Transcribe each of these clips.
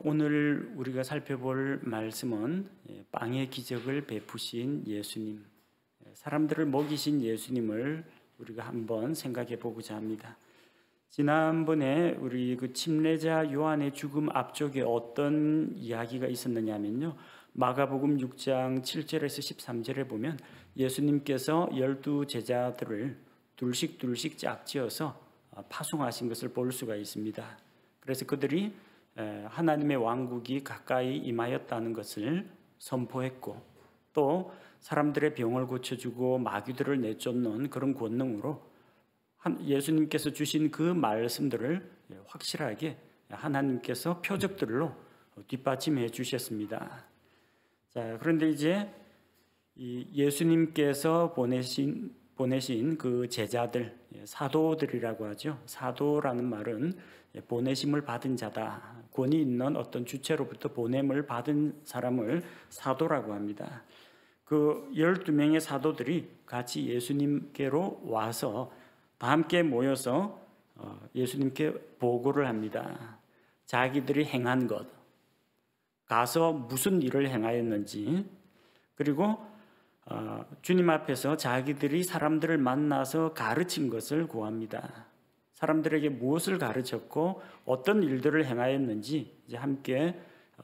오늘 우리가 살펴볼 말씀은 빵의 기적을 베푸신 예수님, 사람들을 먹이신 예수님을 우리가 한번 생각해 보고자 합니다. 지난번에 우리 그 침례자 요한의 죽음 앞쪽에 어떤 이야기가 있었느냐면요, 마가복음 6장 7절에서 13절에 보면 예수님께서 12 제자들을 둘씩 짝지어서 파송하신 것을 볼 수가 있습니다. 그래서 그들이 하나님의 왕국이 가까이 임하였다는 것을 선포했고, 또 사람들의 병을 고쳐주고 마귀들을 내쫓는 그런 권능으로 예수님께서 주신 그 말씀들을 확실하게 하나님께서 표적들로 뒷받침해 주셨습니다. 자, 그런데 이제 예수님께서 보내신 그 제자들, 사도들이라고 하죠. 사도라는 말은 보내심을 받은 자다, 권위 있는 어떤 주체로부터 보냄을 받은 사람을 사도라고 합니다. 그 12명의 사도들이 같이 예수님께로 와서 다 함께 모여서 예수님께 보고를 합니다. 자기들이 행한 것, 가서 무슨 일을 행하였는지, 그리고 주님 앞에서 자기들이 사람들을 만나서 가르친 것을 고합니다. 사람들에게 무엇을 가르쳤고 어떤 일들을 행하였는지 이제 함께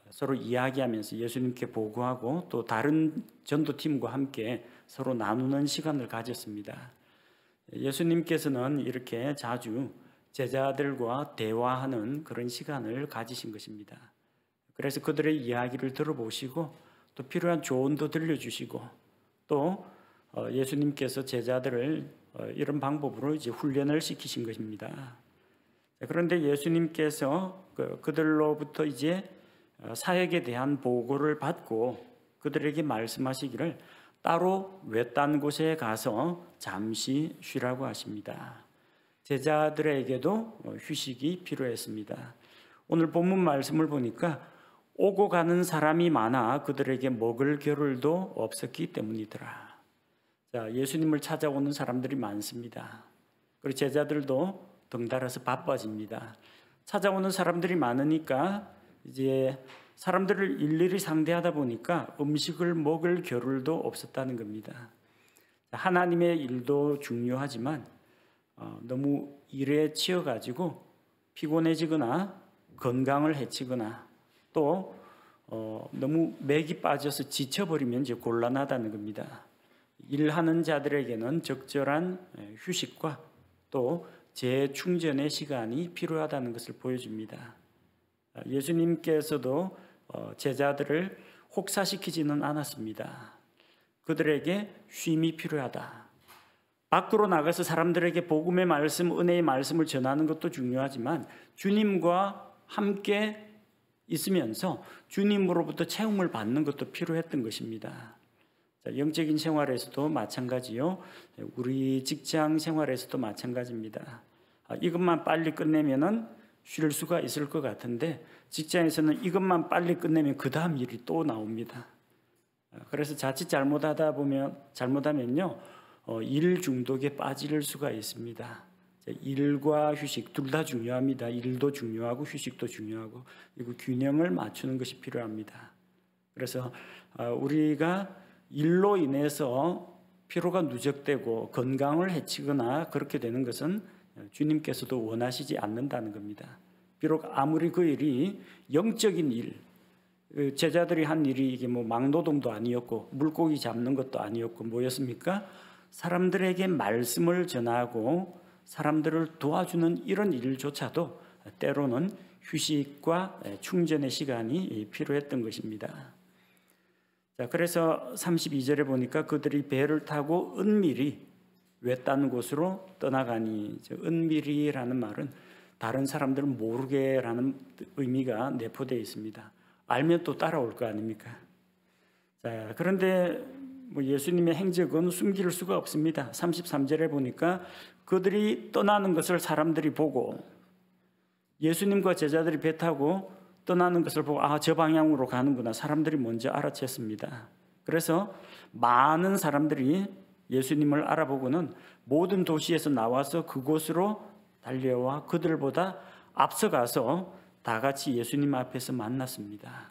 서로 이야기하면서 예수님께 보고하고, 또 다른 전도팀과 함께 서로 나누는 시간을 가졌습니다. 예수님께서는 이렇게 자주 제자들과 대화하는 그런 시간을 가지신 것입니다. 그래서 그들의 이야기를 들어보시고 또 필요한 조언도 들려주시고, 또 예수님께서 제자들을 이런 방법으로 이제 훈련을 시키신 것입니다. 그런데 예수님께서 그들로부터 이제 사역에 대한 보고를 받고 그들에게 말씀하시기를 따로 외딴 곳에 가서 잠시 쉬라고 하십니다. 제자들에게도 휴식이 필요했습니다. 오늘 본문 말씀을 보니까 오고 가는 사람이 많아 그들에게 먹을 겨를도 없었기 때문이더라. 자, 예수님을 찾아오는 사람들이 많습니다. 그리고 제자들도 덩달아서 바빠집니다. 찾아오는 사람들이 많으니까 이제 사람들을 일일이 상대하다 보니까 음식을 먹을 겨를도 없었다는 겁니다. 하나님의 일도 중요하지만 너무 일에 치여가지고 피곤해지거나 건강을 해치거나 또 너무 맥이 빠져서 지쳐버리면 이제 곤란하다는 겁니다. 일하는 자들에게는 적절한 휴식과 또 재충전의 시간이 필요하다는 것을 보여줍니다. 예수님께서도 제자들을 혹사시키지는 않았습니다. 그들에게 쉼이 필요하다. 밖으로 나가서 사람들에게 복음의 말씀, 은혜의 말씀을 전하는 것도 중요하지만 주님과 함께 있으면서 주님으로부터 채움을 받는 것도 필요했던 것입니다. 영적인 생활에서도 마찬가지요. 우리 직장 생활에서도 마찬가지입니다. 이것만 빨리 끝내면은 쉴 수가 있을 것 같은데 직장에서는 이것만 빨리 끝내면 그 다음 일이 또 나옵니다. 그래서 자칫 잘못하면요 일 중독에 빠질 수가 있습니다. 일과 휴식 둘 다 중요합니다. 일도 중요하고 휴식도 중요하고, 그리고 균형을 맞추는 것이 필요합니다. 그래서 우리가 일로 인해서 피로가 누적되고 건강을 해치거나 그렇게 되는 것은 주님께서도 원하시지 않는다는 겁니다. 비록 아무리 그 일이 영적인 일, 제자들이 한 일이 이게 뭐 막노동도 아니었고 물고기 잡는 것도 아니었고 뭐였습니까? 사람들에게 말씀을 전하고 사람들을 도와주는 이런 일조차도 때로는 휴식과 충전의 시간이 필요했던 것입니다. 자, 그래서 32절에 보니까 그들이 배를 타고 은밀히 외딴 곳으로 떠나가니, 은밀히라는 말은 다른 사람들은 모르게라는 의미가 내포되어 있습니다. 알면 또 따라올 거 아닙니까? 자, 그런데 예수님의 행적은 숨길 수가 없습니다. 33절에 보니까 그들이 떠나는 것을 사람들이 보고, 예수님과 제자들이 배 타고 떠나는 것을 보고 저 방향으로 가는구나, 사람들이 먼저 알아챘습니다. 그래서 많은 사람들이 예수님을 알아보고는 모든 도시에서 나와서 그곳으로 달려와 그들보다 앞서가서 다 같이 예수님 앞에서 만났습니다.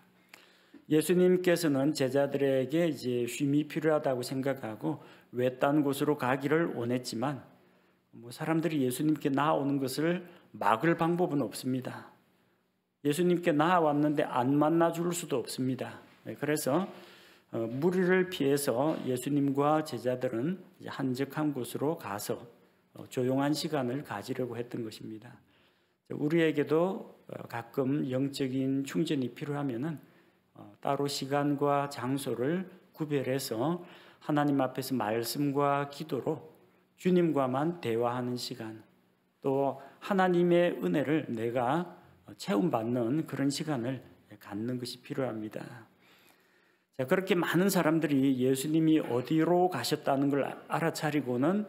예수님께서는 제자들에게 이제 쉼이 필요하다고 생각하고 외딴 곳으로 가기를 원했지만 사람들이 예수님께 나아오는 것을 막을 방법은 없습니다. 예수님께 나아왔는데 안 만나줄 수도 없습니다. 그래서 무리를 피해서 예수님과 제자들은 한적한 곳으로 가서 조용한 시간을 가지려고 했던 것입니다. 우리에게도 가끔 영적인 충전이 필요하면은 따로 시간과 장소를 구별해서 하나님 앞에서 말씀과 기도로 주님과만 대화하는 시간, 또 하나님의 은혜를 내가 체험받는 그런 시간을 갖는 것이 필요합니다. 자, 그렇게 많은 사람들이 예수님이 어디로 가셨다는 걸 알아차리고는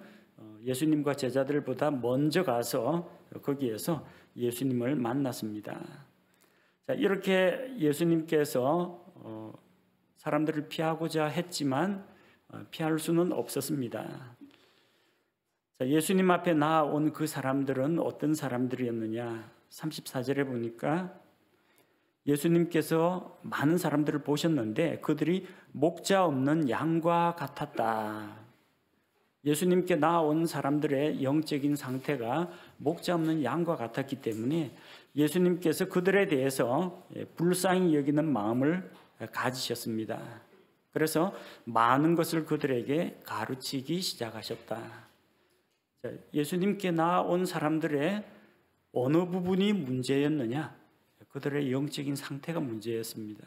예수님과 제자들보다 먼저 가서 거기에서 예수님을 만났습니다. 자, 이렇게 예수님께서 사람들을 피하고자 했지만 피할 수는 없었습니다. 자, 예수님 앞에 나아온 그 사람들은 어떤 사람들이었느냐? 34절에 보니까 예수님께서 많은 사람들을 보셨는데 그들이 목자 없는 양과 같았다. 예수님께 나아온 사람들의 영적인 상태가 목자 없는 양과 같았기 때문에 예수님께서 그들에 대해서 불쌍히 여기는 마음을 가지셨습니다. 그래서 많은 것을 그들에게 가르치기 시작하셨다. 예수님께 나아온 사람들의 어느 부분이 문제였느냐? 그들의 영적인 상태가 문제였습니다.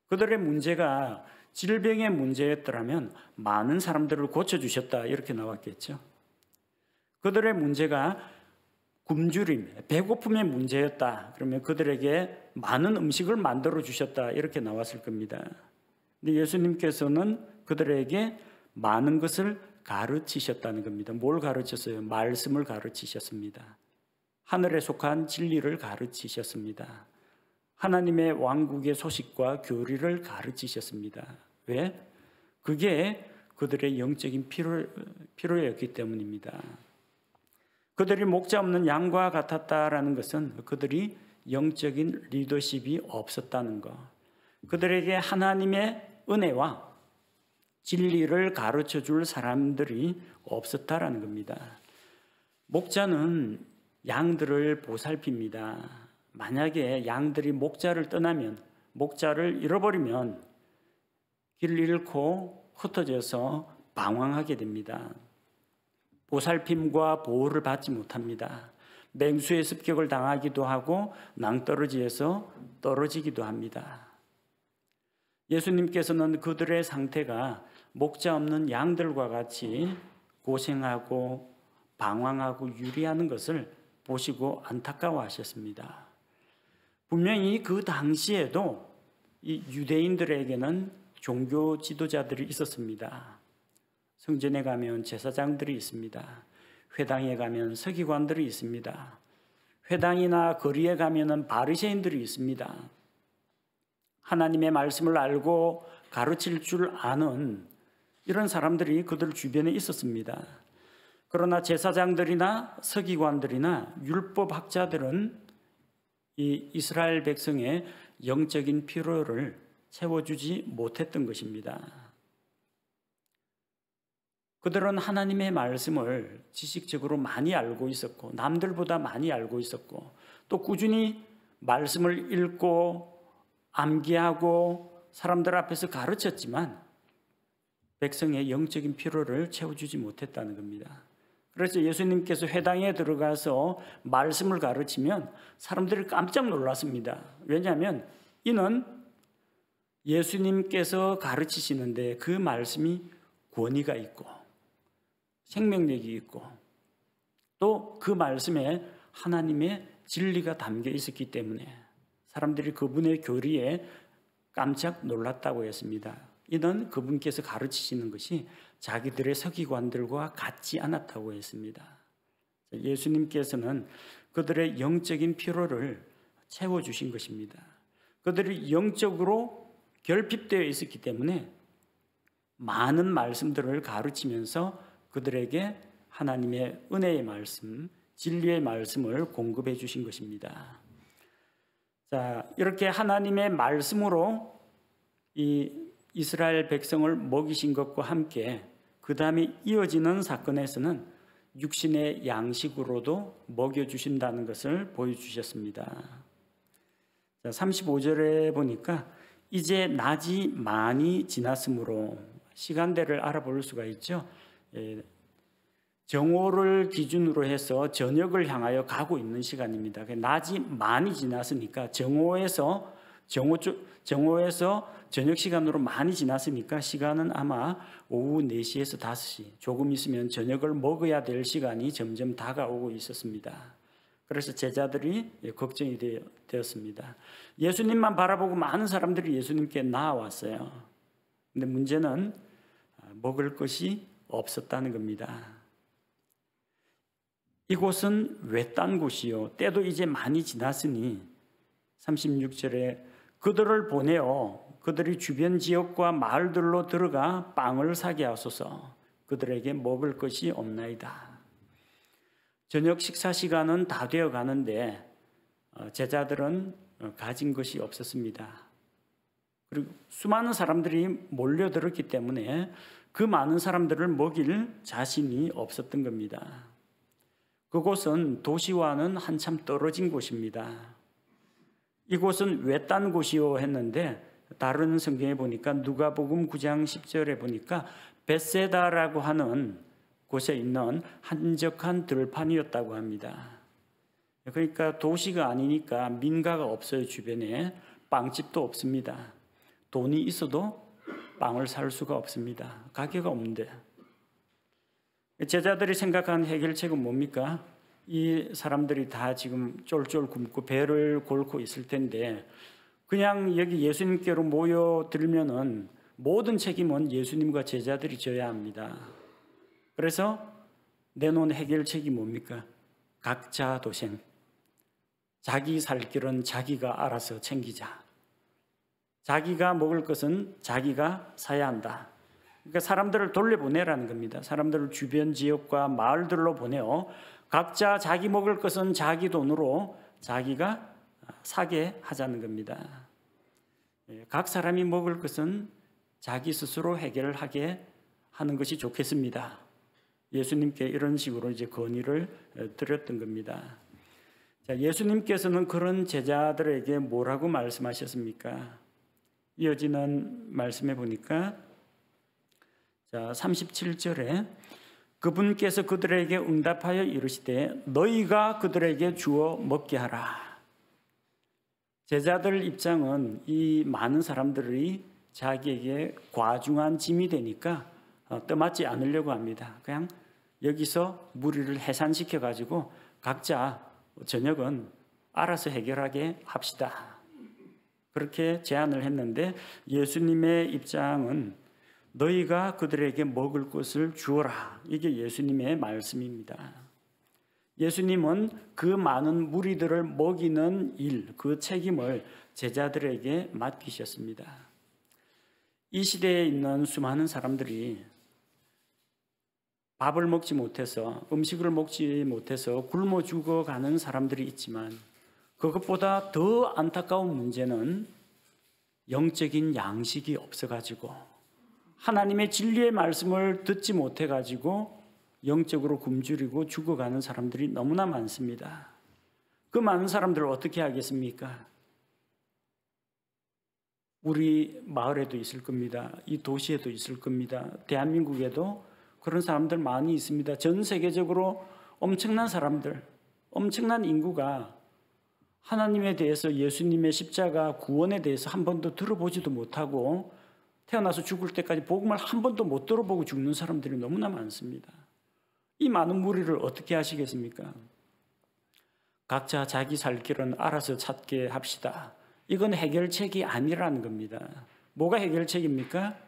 그들의 문제가 질병의 문제였더라면 많은 사람들을 고쳐주셨다 이렇게 나왔겠죠. 그들의 문제가 굶주림, 배고픔의 문제였다. 그러면 그들에게 많은 음식을 만들어 주셨다 이렇게 나왔을 겁니다. 근데 예수님께서는 그들에게 많은 것을 가르치셨다는 겁니다. 뭘 가르쳤어요? 말씀을 가르치셨습니다. 하늘에 속한 진리를 가르치셨습니다. 하나님의 왕국의 소식과 교리를 가르치셨습니다. 왜? 그게 그들의 영적인 필요였기 때문입니다. 그들이 목자 없는 양과 같았다라는 것은 그들이 영적인 리더십이 없었다는 것, 그들에게 하나님의 은혜와 진리를 가르쳐줄 사람들이 없었다라는 겁니다. 목자는 양들을 보살핍니다. 만약에 양들이 목자를 떠나면, 목자를 잃어버리면 길 잃고 흩어져서 방황하게 됩니다. 보살핌과 보호를 받지 못합니다. 맹수의 습격을 당하기도 하고 낭떠러지에서 떨어지기도 합니다. 예수님께서는 그들의 상태가 목자 없는 양들과 같이 고생하고 방황하고 유리하는 것을 보시고 안타까워하셨습니다. 분명히 그 당시에도 이 유대인들에게는 종교 지도자들이 있었습니다. 성전에 가면 제사장들이 있습니다. 회당에 가면 서기관들이 있습니다. 회당이나 거리에 가면은 바리새인들이 있습니다. 하나님의 말씀을 알고 가르칠 줄 아는 이런 사람들이 그들 주변에 있었습니다. 그러나 제사장들이나 서기관들이나 율법학자들은 이 이스라엘 백성의 영적인 필요를 채워주지 못했던 것입니다. 그들은 하나님의 말씀을 지식적으로 많이 알고 있었고 남들보다 많이 알고 있었고 또 꾸준히 말씀을 읽고 암기하고 사람들 앞에서 가르쳤지만 백성의 영적인 필요를 채워주지 못했다는 겁니다. 그래서 예수님께서 회당에 들어가서 말씀을 가르치면 사람들이 깜짝 놀랐습니다. 왜냐하면 이는 예수님께서 가르치시는데 그 말씀이 권위가 있고 생명력이 있고 또 그 말씀에 하나님의 진리가 담겨 있었기 때문에 사람들이 그분의 교리에 깜짝 놀랐다고 했습니다. 이는 그분께서 가르치시는 것이 자기들의 서기관들과 같지 않았다고 했습니다. 예수님께서는 그들의 영적인 필요를 채워주신 것입니다. 그들이 영적으로 결핍되어 있었기 때문에 많은 말씀들을 가르치면서 그들에게 하나님의 은혜의 말씀, 진리의 말씀을 공급해 주신 것입니다. 자, 이렇게 하나님의 말씀으로 이 이스라엘 백성을 먹이신 것과 함께 그 다음에 이어지는 사건에서는 육신의 양식으로도 먹여주신다는 것을 보여주셨습니다. 자, 35절에 보니까 이제 낮이 많이 지났으므로 시간대를 알아볼 수가 있죠. 정오를 기준으로 해서 저녁을 향하여 가고 있는 시간입니다. 낮이 많이 지났으니까 정오에서 저녁 시간으로 많이 지났으니까 시간은 아마 오후 4시에서 5시, 조금 있으면 저녁을 먹어야 될 시간이 점점 다가오고 있었습니다. 그래서 제자들이 걱정이 되었습니다. 예수님만 바라보고 많은 사람들이 예수님께 나아왔어요. 근데 문제는 먹을 것이 없었다는 겁니다. 이곳은 외딴 곳이요, 때도 이제 많이 지났으니 36절에 그들을 보내어 그들이 주변 지역과 마을들로 들어가 빵을 사게 하소서. 그들에게 먹을 것이 없나이다. 저녁 식사 시간은 다 되어 가는데 제자들은 가진 것이 없었습니다. 그리고 수많은 사람들이 몰려들었기 때문에 그 많은 사람들을 먹일 자신이 없었던 겁니다. 그곳은 도시와는 한참 떨어진 곳입니다. 이곳은 외딴 곳이요 했는데 다른 성경에 보니까 누가복음 9장 10절에 보니까 벳세다라고 하는 곳에 있는 한적한 들판이었다고 합니다. 그러니까 도시가 아니니까 민가가 없어요. 주변에 빵집도 없습니다. 돈이 있어도 빵을 살 수가 없습니다. 가게가 없는데. 제자들이 생각한 해결책은 뭡니까? 이 사람들이 다 지금 쫄쫄 굶고 배를 골고 있을 텐데 그냥 여기 예수님께로 모여들면은 모든 책임은 예수님과 제자들이 져야 합니다. 그래서 내놓은 해결책이 뭡니까? 각자 도생. 자기 살 길은 자기가 알아서 챙기자. 자기가 먹을 것은 자기가 사야 한다. 그러니까 사람들을 돌려보내라는 겁니다. 사람들을 주변 지역과 마을들로 보내어 각자 자기 먹을 것은 자기 돈으로 자기가 사게 하자는 겁니다. 각 사람이 먹을 것은 자기 스스로 해결하게 하는 것이 좋겠습니다. 예수님께 이런 식으로 이제 건의를 드렸던 겁니다. 자, 예수님께서는 그런 제자들에게 뭐라고 말씀하셨습니까? 이어지는 말씀에 보니까 자, 37절에 그분께서 그들에게 응답하여 이르시되 너희가 그들에게 주어 먹게 하라. 제자들 입장은 이 많은 사람들이 자기에게 과중한 짐이 되니까 떠맡지 않으려고 합니다. 그냥 여기서 무리를 해산시켜 가지고 각자 저녁은 알아서 해결하게 합시다. 그렇게 제안을 했는데 예수님의 입장은 너희가 그들에게 먹을 것을 주어라. 이게 예수님의 말씀입니다. 예수님은 그 많은 무리들을 먹이는 일, 그 책임을 제자들에게 맡기셨습니다. 이 시대에 있는 수많은 사람들이 밥을 먹지 못해서, 음식을 먹지 못해서 굶어 죽어가는 사람들이 있지만 그것보다 더 안타까운 문제는 영적인 양식이 없어가지고 하나님의 진리의 말씀을 듣지 못해가지고 영적으로 굶주리고 죽어가는 사람들이 너무나 많습니다. 그 많은 사람들을 어떻게 하겠습니까? 우리 마을에도 있을 겁니다. 이 도시에도 있을 겁니다. 대한민국에도 그런 사람들 많이 있습니다. 전 세계적으로 엄청난 사람들, 엄청난 인구가 하나님에 대해서, 예수님의 십자가 구원에 대해서 한 번도 들어보지도 못하고 태어나서 죽을 때까지 복음을 한 번도 못 들어보고 죽는 사람들이 너무나 많습니다. 이 많은 무리를 어떻게 하시겠습니까? 각자 자기 살 길은 알아서 찾게 합시다. 이건 해결책이 아니라는 겁니다. 뭐가 해결책입니까?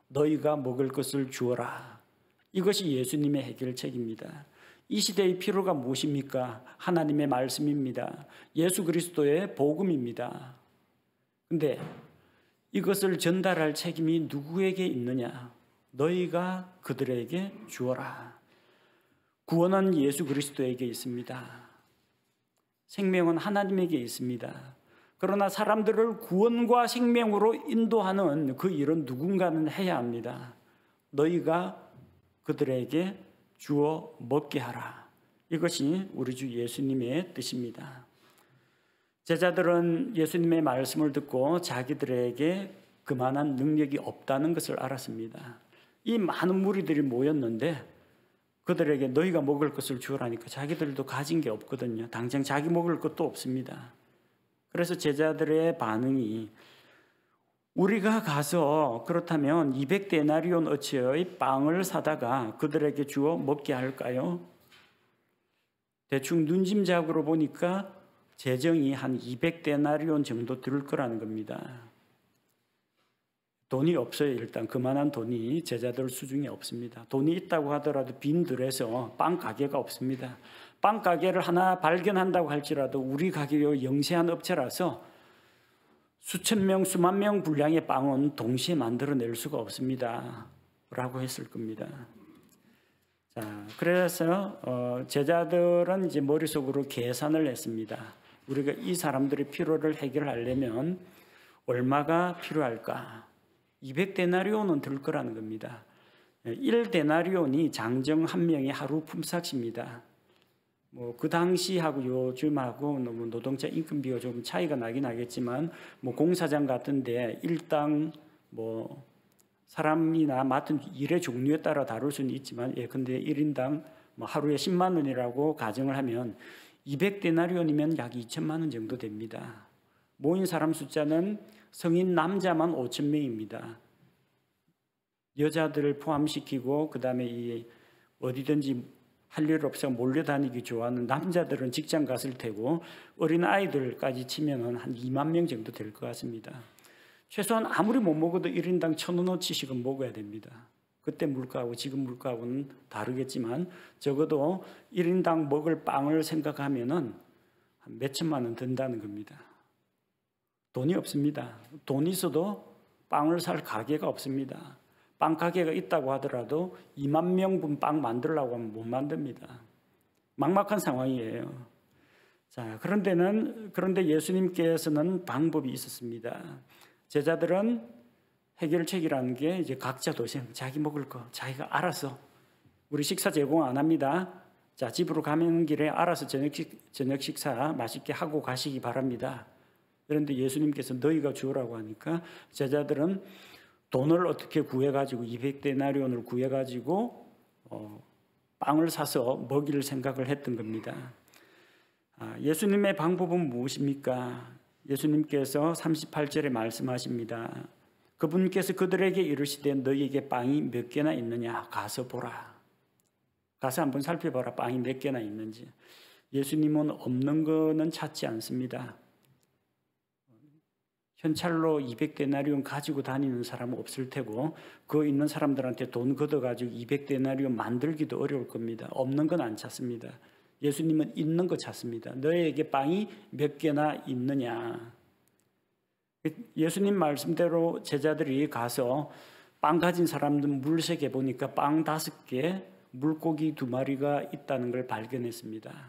너희가 먹을 것을 주어라. 이것이 예수님의 해결책입니다. 이 시대의 필요가 무엇입니까? 하나님의 말씀입니다. 예수 그리스도의 복음입니다. 근데 이것을 전달할 책임이 누구에게 있느냐? 너희가 그들에게 주어라. 구원은 예수 그리스도에게 있습니다. 생명은 하나님에게 있습니다. 그러나 사람들을 구원과 생명으로 인도하는 그 일은 누군가는 해야 합니다. 너희가 그들에게 주어 먹게 하라. 이것이 우리 주 예수님의 뜻입니다. 제자들은 예수님의 말씀을 듣고 자기들에게 그만한 능력이 없다는 것을 알았습니다. 이 많은 무리들이 모였는데 그들에게 너희가 먹을 것을 주라니까 자기들도 가진 게 없거든요. 당장 자기 먹을 것도 없습니다. 그래서 제자들의 반응이 우리가 가서 그렇다면 200데나리온 어치의 빵을 사다가 그들에게 주어 먹게 할까요? 대충 눈짐작으로 보니까 재정이 한 200데나리온 정도 들 거라는 겁니다. 돈이 없어요. 일단 그만한 돈이 제자들 수중에 없습니다. 돈이 있다고 하더라도 빈들에서 빵 가게가 없습니다. 빵 가게를 하나 발견한다고 할지라도 우리 가게요 영세한 업체라서 수천 명, 수만 명 분량의 빵은 동시에 만들어낼 수가 없습니다. 라고 했을 겁니다. 자, 그래서 제자들은 이제 머릿속으로 계산을 했습니다. 우리가 이 사람들의 필요를 해결하려면 얼마가 필요할까? 200데나리온은 들 거라는 겁니다. 1데나리온이 장정 한 명의 하루 품삯입니다. 그 당시하고 요즘하고 노동자 임금비가 좀 차이가 나긴 하겠지만 공사장 같은데 일당 사람이나 맡은 일의 종류에 따라 다룰 수는 있지만 근데 1인당 하루에 10만 원이라고 가정을 하면 200데나리온이면 약 2천만 원 정도 됩니다. 모인 사람 숫자는 성인 남자만 5천 명입니다. 여자들을 포함시키고 그다음에 이 어디든지 할 일 없어 몰려다니기 좋아하는 남자들은 직장 갔을 테고 어린 아이들까지 치면은 한 2만 명 정도 될 것 같습니다. 최소한 아무리 못 먹어도 1인당 1,000원어치씩은 먹어야 됩니다. 그때 물가하고 지금 물가하고는 다르겠지만 적어도 1인당 먹을 빵을 생각하면은 한 몇천만 원 든다는 겁니다. 돈이 없습니다. 돈이 있어도 빵을 살 가게가 없습니다. 빵 가게가 있다고 하더라도 2만 명분 빵 만들려고 하면 못 만듭니다. 막막한 상황이에요. 자, 그런데 예수님께서는 방법이 있었습니다. 제자들은 해결책이라는 게 이제 각자 도생, 자기 먹을 거 자기가 알아서 우리 식사 제공 안 합니다. 자, 집으로 가는 길에 알아서 저녁 식사 맛있게 하고 가시기 바랍니다. 그런데 예수님께서 너희가 주라고 하니까 제자들은 돈을 어떻게 구해가지고 200데나리온을 구해가지고 빵을 사서 먹일 생각을 했던 겁니다. 예수님의 방법은 무엇입니까? 예수님께서 38절에 말씀하십니다. 그분께서 그들에게 이르시되 너희에게 빵이 몇 개나 있느냐 가서 보라. 가서 한번 살펴봐라. 빵이 몇 개나 있는지. 예수님은 없는 거는 찾지 않습니다. 현찰로 200데나리온 가지고 다니는 사람은 없을 테고 그 있는 사람들한테 돈 걷어가지고 200데나리온 만들기도 어려울 겁니다. 없는 건 안 찾습니다. 예수님은 있는 거 찾습니다. 너에게 빵이 몇 개나 있느냐. 예수님 말씀대로 제자들이 가서 빵 가진 사람들 물색해 보니까 빵 5개, 물고기 2마리가 있다는 걸 발견했습니다.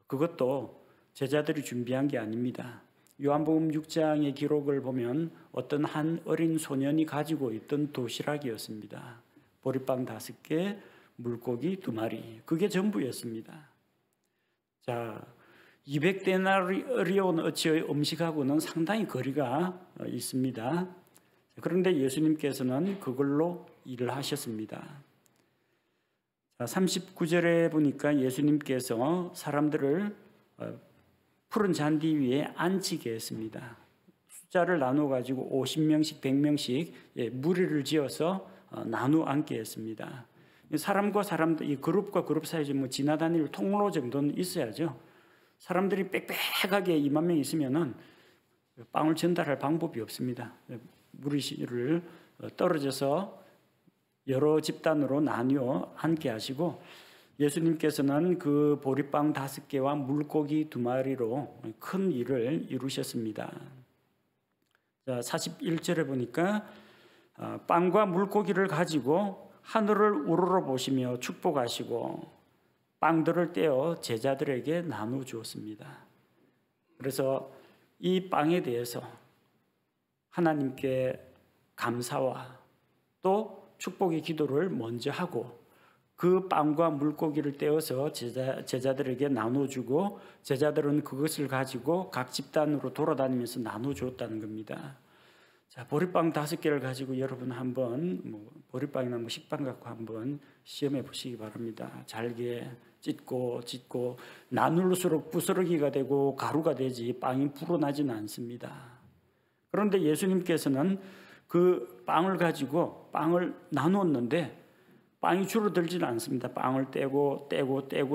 그것도 제자들이 준비한 게 아닙니다. 요한복음 6장의 기록을 보면 어떤 한 어린 소년이 가지고 있던 도시락이었습니다. 보리빵 5개, 물고기 2마리. 그게 전부였습니다. 자, 200데나리온 어치의 음식하고는 상당히 거리가 있습니다. 그런데 예수님께서는 그걸로 일을 하셨습니다. 자, 39절에 보니까 예수님께서 사람들을 푸른 잔디 위에 앉히게 했습니다. 숫자를 나눠가지고 50명씩 100명씩 무리를 지어서 나누어 앉게 했습니다. 사람과 사람들, 이 그룹과 그룹 사이에 지나다닐 통로 정도는 있어야죠. 사람들이 빽빽하게 2만 명 있으면은 빵을 전달할 방법이 없습니다. 무리를 떨어져서 여러 집단으로 나뉘어 앉게 하시고 예수님께서는 그 보리빵 5개와 물고기 2마리로 큰 일을 이루셨습니다. 자, 41절에 보니까 빵과 물고기를 가지고 하늘을 우러러 보시며 축복하시고 빵들을 떼어 제자들에게 나누어 주었습니다. 그래서 이 빵에 대해서 하나님께 감사와 또 축복의 기도를 먼저 하고 그 빵과 물고기를 떼어서 제자들에게 나눠주고 제자들은 그것을 가지고 각 집단으로 돌아다니면서 나눠주었다는 겁니다. 자, 보리빵 5개를 가지고 여러분 한번 보리빵이나 식빵 갖고 한번 시험해 보시기 바랍니다. 잘게 찢고 나눌수록 부스러기가 되고 가루가 되지 빵이 불어나지는 않습니다. 그런데 예수님께서는 그 빵을 가지고 빵을 나누었는데 빵이 줄어들지는 않습니다. 빵을 떼고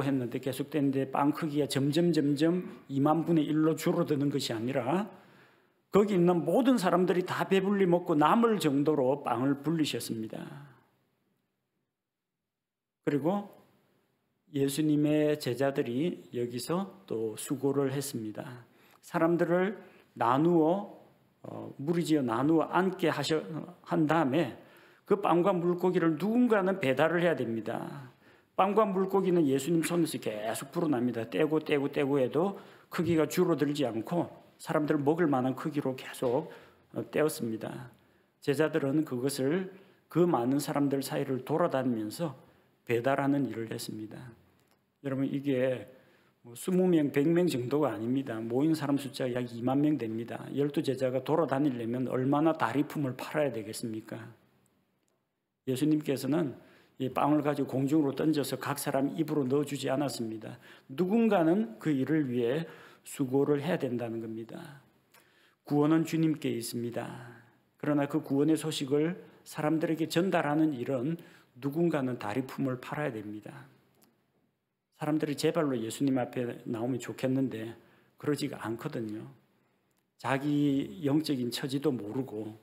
했는데 계속되는데 빵 크기가 점점 2만 분의 1로 줄어드는 것이 아니라 거기 있는 모든 사람들이 다 배불리 먹고 남을 정도로 빵을 불리셨습니다. 그리고 예수님의 제자들이 여기서 또 수고를 했습니다. 사람들을 무리지어 나누어 앉게 한 다음에 그 빵과 물고기를 누군가는 배달을 해야 됩니다. 빵과 물고기는 예수님 손에서 계속 불어납니다. 떼고 해도 크기가 줄어들지 않고 사람들 먹을 만한 크기로 계속 떼었습니다. 제자들은 그것을 그 많은 사람들 사이를 돌아다니면서 배달하는 일을 했습니다. 여러분 이게 20명, 100명 정도가 아닙니다. 모인 사람 숫자가 약 2만 명 됩니다. 12제자가 돌아다니려면 얼마나 다리품을 팔아야 되겠습니까? 예수님께서는 이 빵을 가지고 공중으로 던져서 각 사람 입으로 넣어주지 않았습니다. 누군가는 그 일을 위해 수고를 해야 된다는 겁니다. 구원은 주님께 있습니다. 그러나 그 구원의 소식을 사람들에게 전달하는 일은 누군가는 다리품을 팔아야 됩니다. 사람들이 제발로 예수님 앞에 나오면 좋겠는데 그러지가 않거든요. 자기 영적인 처지도 모르고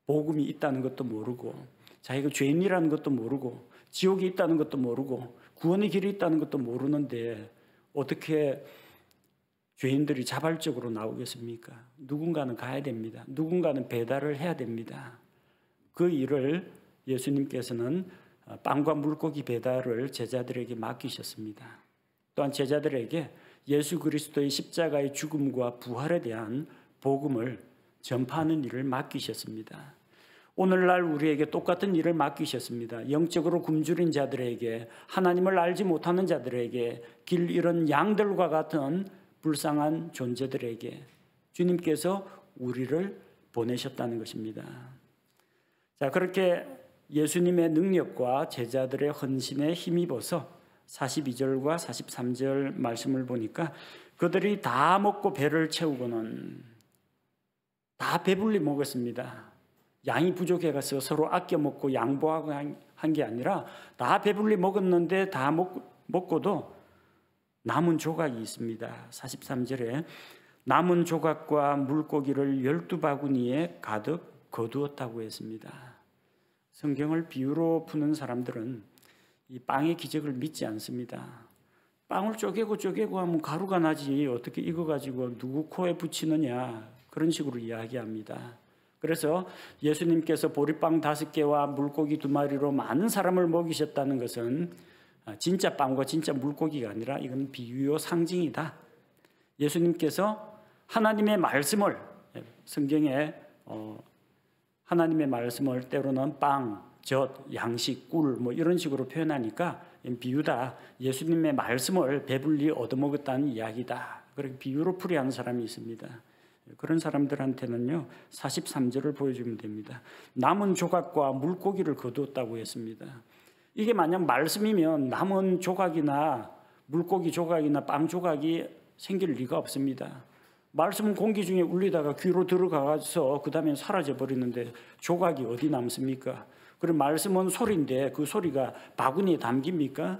복음이 있다는 것도 모르고 자기가 죄인이라는 것도 모르고 지옥이 있다는 것도 모르고 구원의 길이 있다는 것도 모르는데 어떻게 죄인들이 자발적으로 나오겠습니까? 누군가는 가야 됩니다. 누군가는 배달을 해야 됩니다. 그 일을 예수님께서는 빵과 물고기 배달을 제자들에게 맡기셨습니다. 또한 제자들에게 예수 그리스도의 십자가의 죽음과 부활에 대한 복음을 전파하는 일을 맡기셨습니다. 오늘날 우리에게 똑같은 일을 맡기셨습니다. 영적으로 굶주린 자들에게, 하나님을 알지 못하는 자들에게, 길 잃은 양들과 같은 불쌍한 존재들에게 주님께서 우리를 보내셨다는 것입니다. 자, 그렇게 예수님의 능력과 제자들의 헌신에 힘입어서 42절과 43절 말씀을 보니까 그들이 다 먹고 배를 채우고는 다 배불리 먹었습니다. 양이 부족해서 서로 아껴 먹고 양보하고 한 게 아니라 다 배불리 먹었는데 다 먹고도 남은 조각이 있습니다. 43절에 남은 조각과 물고기를 12바구니에 가득 거두었다고 했습니다. 성경을 비유로 푸는 사람들은 이 빵의 기적을 믿지 않습니다. 빵을 쪼개고 하면 가루가 나지 어떻게 이거 가지고 누구 코에 붙이느냐 그런 식으로 이야기합니다. 그래서 예수님께서 보리빵 5개와 물고기 2마리로 많은 사람을 먹이셨다는 것은 진짜 빵과 진짜 물고기가 아니라 이건 비유요 상징이다. 예수님께서 하나님의 말씀을 성경에 하나님의 말씀을 때로는 빵, 젖, 양식, 꿀 이런 식으로 표현하니까 비유다. 예수님의 말씀을 배불리 얻어먹었다는 이야기다. 그렇게 비유로 풀이하는 사람이 있습니다. 그런 사람들한테는요 43절을 보여주면 됩니다. 남은 조각과 물고기를 거두었다고 했습니다. 이게 만약 말씀이면 남은 조각이나 물고기 조각이나 빵 조각이 생길 리가 없습니다. 말씀은 공기 중에 울리다가 귀로 들어가서 그 다음에 사라져 버리는데 조각이 어디 남습니까? 그리고 말씀은 소리인데 그 소리가 바구니에 담깁니까?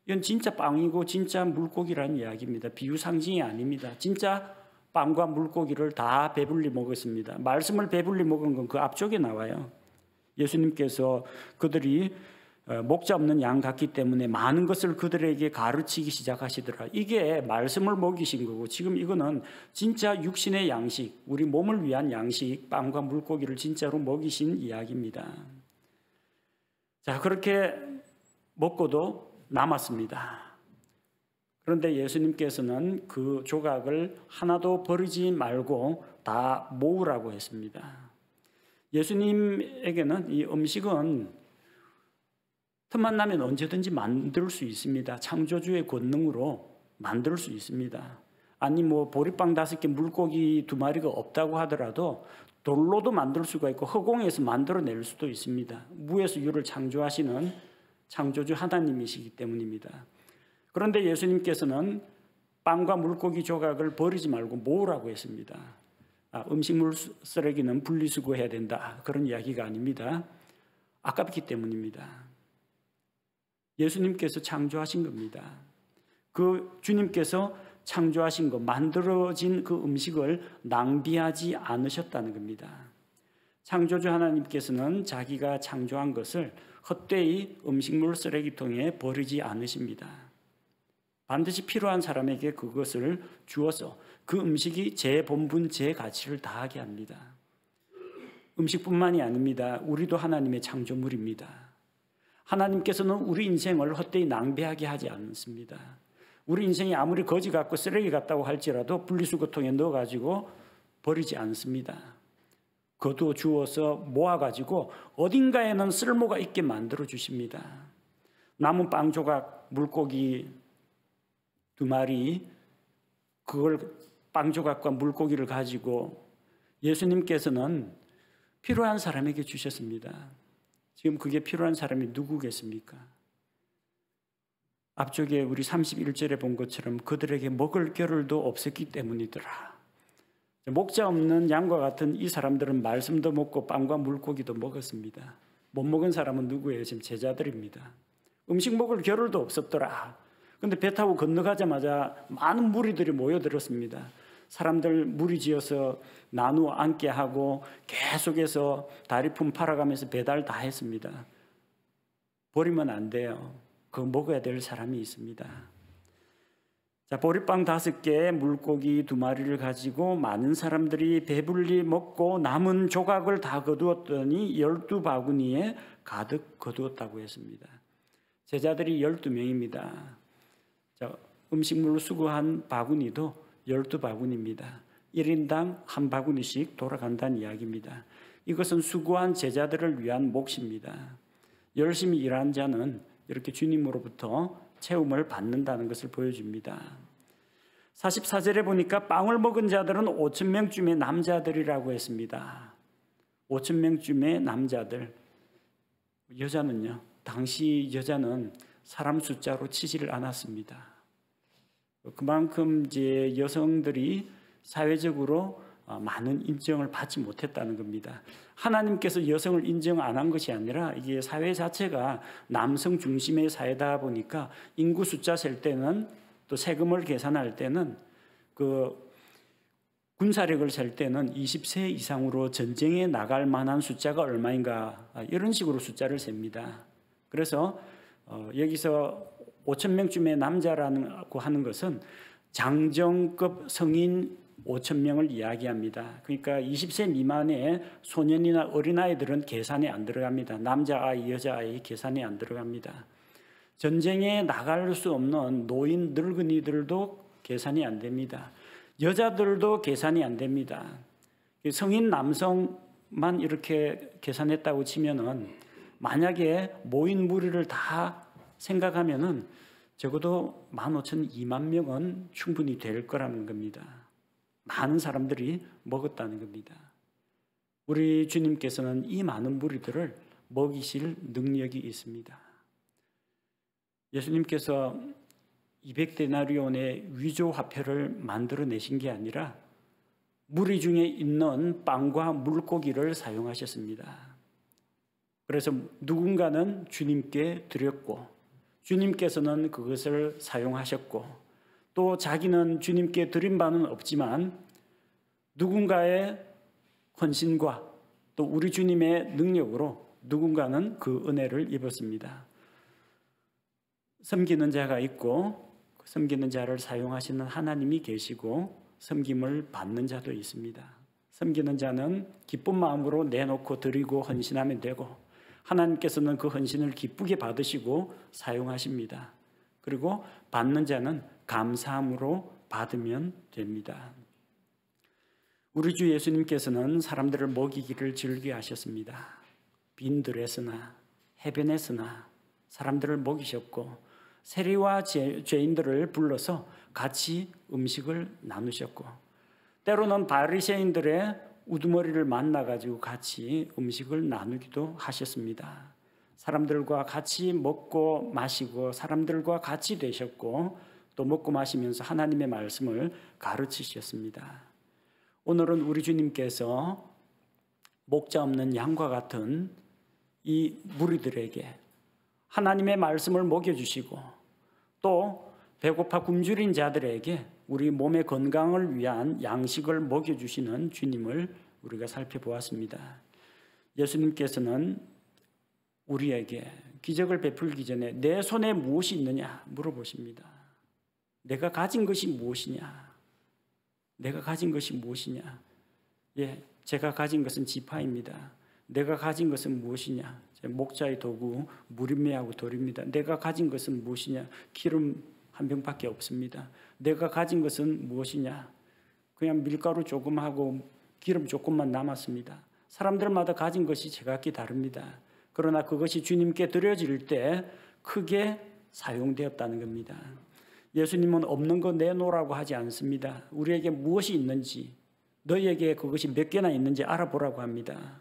이건 진짜 빵이고 진짜 물고기라는 이야기입니다. 비유 상징이 아닙니다. 진짜 빵과 물고기를 다 배불리 먹었습니다. 말씀을 배불리 먹은 건 그 앞쪽에 나와요. 예수님께서 그들이 목자 없는 양 같기 때문에 많은 것을 그들에게 가르치기 시작하시더라. 이게 말씀을 먹이신 거고 지금 이거는 진짜 육신의 양식, 우리 몸을 위한 양식, 빵과 물고기를 진짜로 먹이신 이야기입니다. 자, 그렇게 먹고도 남았습니다. 그런데 예수님께서는 그 조각을 하나도 버리지 말고 다 모으라고 했습니다. 예수님에게는 이 음식은 틈만 나면 언제든지 만들 수 있습니다. 창조주의 권능으로 만들 수 있습니다. 아니 보리빵 5개, 물고기 2마리가 없다고 하더라도 돌로도 만들 수가 있고 허공에서 만들어낼 수도 있습니다. 무에서 유를 창조하시는 창조주 하나님이시기 때문입니다. 그런데 예수님께서는 빵과 물고기 조각을 버리지 말고 모으라고 했습니다. 음식물 쓰레기는 분리수거해야 된다, 그런 이야기가 아닙니다. 아깝기 때문입니다. 예수님께서 창조하신 겁니다. 그 주님께서 창조하신 것, 만들어진 그 음식을 낭비하지 않으셨다는 겁니다. 창조주 하나님께서는 자기가 창조한 것을 헛되이 음식물 쓰레기통에 버리지 않으십니다. 반드시 필요한 사람에게 그것을 주어서 그 음식이 제 본분, 제 가치를 다하게 합니다. 음식뿐만이 아닙니다. 우리도 하나님의 창조물입니다. 하나님께서는 우리 인생을 헛되이 낭비하게 하지 않습니다. 우리 인생이 아무리 거지 같고 쓰레기 같다고 할지라도 분리수거통에 넣어가지고 버리지 않습니다. 거두어 주어서 모아가지고 어딘가에는 쓸모가 있게 만들어 주십니다. 남은 빵 조각, 물고기 2마리, 그걸 빵 조각과 물고기를 가지고 예수님께서는 필요한 사람에게 주셨습니다. 지금 그게 필요한 사람이 누구겠습니까? 앞쪽에 우리 31절에 본 것처럼 그들에게 먹을 겨를도 없었기 때문이더라. 목자 없는 양과 같은 이 사람들은 말씀도 먹고 빵과 물고기도 먹었습니다. 못 먹은 사람은 누구예요? 지금 제자들입니다. 음식 먹을 겨를도 없었더라. 그런데 배 타고 건너가자마자 많은 무리들이 모여들었습니다. 사람들 무리지어서 나누어 앉게 하고 계속해서 다리품 팔아가면서 배달 다 했습니다. 버리면 안 돼요. 그거 먹어야 될 사람이 있습니다. 자, 보리빵 5개, 물고기 2마리를 가지고 많은 사람들이 배불리 먹고 남은 조각을 다 거두었더니 12바구니에 가득 거두었다고 했습니다. 제자들이 12명입니다. 자, 음식물로 수거한 바구니도 12바구니입니다. 1인당 1바구니씩 돌아간다는 이야기입니다. 이것은 수고한 제자들을 위한 몫입니다. 열심히 일한 자는 이렇게 주님으로부터 채움을 받는다는 것을 보여줍니다. 44절에 보니까 빵을 먹은 자들은 5,000명쯤의 남자들이라고 했습니다. 5,000명쯤의 남자들. 여자는요, 당시 여자는 사람 숫자로 치지를 않았습니다. 그만큼 이제 여성들이 사회적으로 많은 인정을 받지 못했다는 겁니다. 하나님께서 여성을 인정 안 한 것이 아니라 이게 사회 자체가 남성 중심의 사회다 보니까 인구 숫자 셀 때는 또 세금을 계산할 때는 그 군사력을 셀 때는 20세 이상으로 전쟁에 나갈 만한 숫자가 얼마인가 이런 식으로 숫자를 셉니다. 그래서 여기서 5,000명쯤의 남자라고 하는 것은 장정급 성인 5,000명을 이야기합니다. 그러니까 20세 미만의 소년이나 어린아이들은 계산에 안 들어갑니다. 남자아이, 여자아이 계산에 안 들어갑니다. 전쟁에 나갈 수 없는 노인, 늙은이들도 계산이 안 됩니다. 여자들도 계산이 안 됩니다. 성인 남성만 이렇게 계산했다고 치면은 만약에 모인 무리를 다 생각하면은 적어도 15,000, 2만 명은 충분히 될 거라는 겁니다. 많은 사람들이 먹었다는 겁니다. 우리 주님께서는 이 많은 무리들을 먹이실 능력이 있습니다. 예수님께서 200데나리온의 위조 화폐를 만들어내신 게 아니라 무리 중에 있는 빵과 물고기를 사용하셨습니다. 그래서 누군가는 주님께 드렸고 주님께서는 그것을 사용하셨고 또 자기는 주님께 드린 바는 없지만 누군가의 헌신과 또 우리 주님의 능력으로 누군가는 그 은혜를 입었습니다. 섬기는 자가 있고 섬기는 자를 사용하시는 하나님이 계시고 섬김을 받는 자도 있습니다. 섬기는 자는 기쁜 마음으로 내놓고 드리고 헌신하면 되고 하나님께서는 그 헌신을 기쁘게 받으시고 사용하십니다. 그리고 받는 자는 감사함으로 받으면 됩니다. 우리 주 예수님께서는 사람들을 먹이기를 즐겨하셨습니다. 빈들에서나 해변에서나 사람들을 먹이셨고 세리와 죄인들을 불러서 같이 음식을 나누셨고 때로는 바리새인들의 우두머리를 만나가지고 같이 음식을 나누기도 하셨습니다. 사람들과 같이 먹고 마시고 사람들과 같이 되셨고 또 먹고 마시면서 하나님의 말씀을 가르치셨습니다. 오늘은 우리 주님께서 목자 없는 양과 같은 이 무리들에게 하나님의 말씀을 먹여주시고 또 배고파 굶주린 자들에게 우리 몸의 건강을 위한 양식을 먹여주시는 주님을 우리가 살펴보았습니다. 예수님께서는 우리에게 기적을 베풀기 전에 내 손에 무엇이 있느냐 물어보십니다. 내가 가진 것이 무엇이냐? 내가 가진 것이 무엇이냐? 예, 제가 가진 것은 지파입니다. 내가 가진 것은 무엇이냐? 목자의 도구 무림매하고 돌입니다. 내가 가진 것은 무엇이냐? 기름 한 병밖에 없습니다. 내가 가진 것은 무엇이냐? 그냥 밀가루 조금 하고 기름 조금만 남았습니다. 사람들마다 가진 것이 제각기 다릅니다. 그러나 그것이 주님께 드려질 때 크게 사용되었다는 겁니다. 예수님은 없는 거 내놓으라고 하지 않습니다. 우리에게 무엇이 있는지, 너희에게 그것이 몇 개나 있는지 알아보라고 합니다.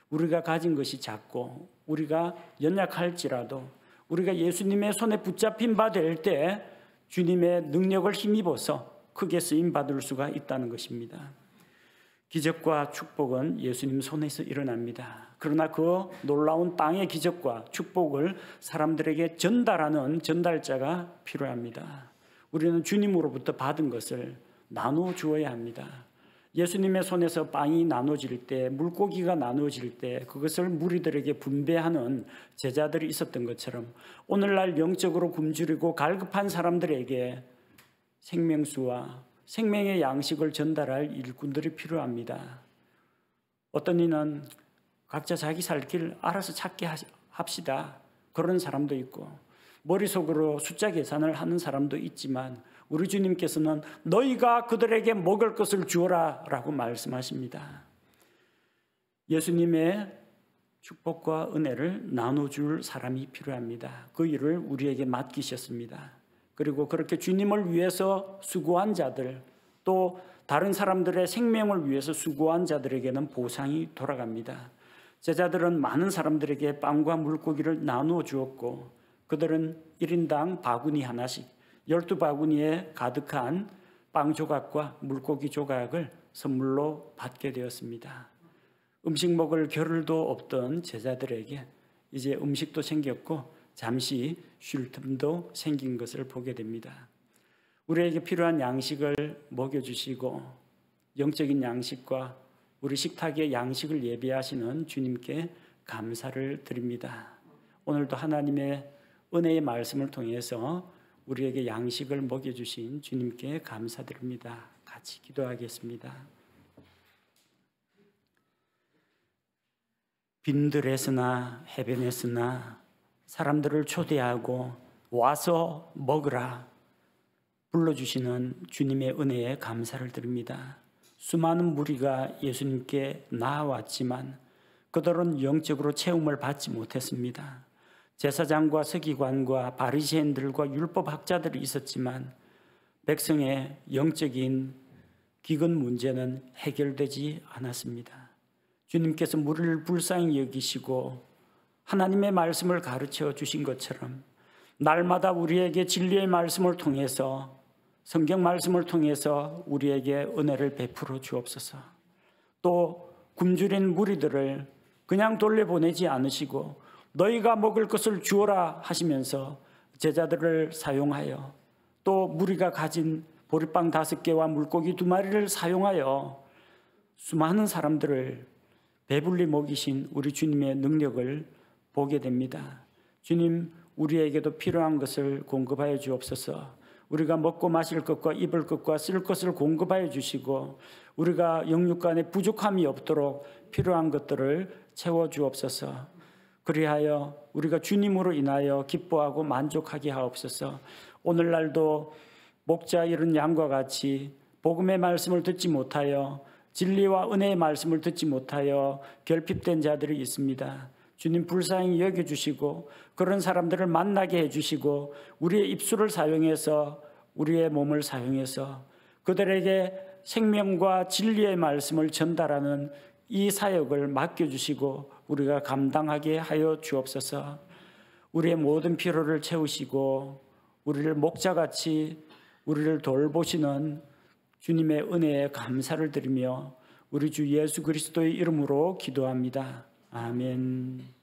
우리가 가진 것이 작고 우리가 연약할지라도 우리가 예수님의 손에 붙잡힌 바 될 때 주님의 능력을 힘입어서 크게 쓰임받을 수가 있다는 것입니다. 기적과 축복은 예수님 손에서 일어납니다. 그러나 그 놀라운 땅의 기적과 축복을 사람들에게 전달하는 전달자가 필요합니다. 우리는 주님으로부터 받은 것을 나누어 주어야 합니다. 예수님의 손에서 빵이 나눠질 때, 물고기가 나눠질 때 그것을 무리들에게 분배하는 제자들이 있었던 것처럼 오늘날 영적으로 굶주리고 갈급한 사람들에게 생명수와 생명의 양식을 전달할 일꾼들이 필요합니다. 어떤 이는 각자 자기 살 길 알아서 찾게 합시다. 그런 사람도 있고 머릿속으로 숫자 계산을 하는 사람도 있지만 우리 주님께서는 너희가 그들에게 먹을 것을 주어라 라고 말씀하십니다. 예수님의 축복과 은혜를 나눠줄 사람이 필요합니다. 그 일을 우리에게 맡기셨습니다. 그리고 그렇게 주님을 위해서 수고한 자들, 또 다른 사람들의 생명을 위해서 수고한 자들에게는 보상이 돌아갑니다. 제자들은 많은 사람들에게 빵과 물고기를 나누어 주었고 그들은 1인당 바구니 하나씩 12바구니에 가득한 빵 조각과 물고기 조각을 선물로 받게 되었습니다. 음식 먹을 겨를도 없던 제자들에게 이제 음식도 생겼고 잠시 쉴 틈도 생긴 것을 보게 됩니다. 우리에게 필요한 양식을 먹여주시고 영적인 양식과 우리 식탁의 양식을 예비하시는 주님께 감사를 드립니다. 오늘도 하나님의 은혜의 말씀을 통해서 우리에게 양식을 먹여주신 주님께 감사드립니다. 같이 기도하겠습니다. 빈들에서나 해변에서나 사람들을 초대하고 와서 먹으라 불러주시는 주님의 은혜에 감사를 드립니다. 수많은 무리가 예수님께 나아왔지만 그들은 영적으로 체험을 받지 못했습니다. 제사장과 서기관과 바리새인들과 율법학자들이 있었지만 백성의 영적인 기근 문제는 해결되지 않았습니다. 주님께서 무리를 불쌍히 여기시고 하나님의 말씀을 가르쳐 주신 것처럼 날마다 우리에게 진리의 말씀을 통해서 성경 말씀을 통해서 우리에게 은혜를 베풀어 주옵소서. 또 굶주린 무리들을 그냥 돌려보내지 않으시고 너희가 먹을 것을 주어라 하시면서 제자들을 사용하여 또 무리가 가진 보리빵 5개와 물고기 2마리를 사용하여 수많은 사람들을 배불리 먹이신 우리 주님의 능력을 보게 됩니다. 주님, 우리에게도 필요한 것을 공급하여 주옵소서. 우리가 먹고 마실 것과 입을 것과 쓸 것을 공급하여 주시고 우리가 영육 간에 부족함이 없도록 필요한 것들을 채워 주옵소서. 그리하여 우리가 주님으로 인하여 기뻐하고 만족하게 하옵소서. 오늘날도 목자 잃은 양과 같이 복음의 말씀을 듣지 못하여 진리와 은혜의 말씀을 듣지 못하여 결핍된 자들이 있습니다. 주님 불쌍히 여겨주시고 그런 사람들을 만나게 해주시고 우리의 입술을 사용해서 우리의 몸을 사용해서 그들에게 생명과 진리의 말씀을 전달하는 이 사역을 맡겨주시고 우리가 감당하게 하여 주옵소서. 우리의 모든 필요를 채우시고 우리를 목자같이 우리를 돌보시는 주님의 은혜에 감사를 드리며 우리 주 예수 그리스도의 이름으로 기도합니다. 아멘.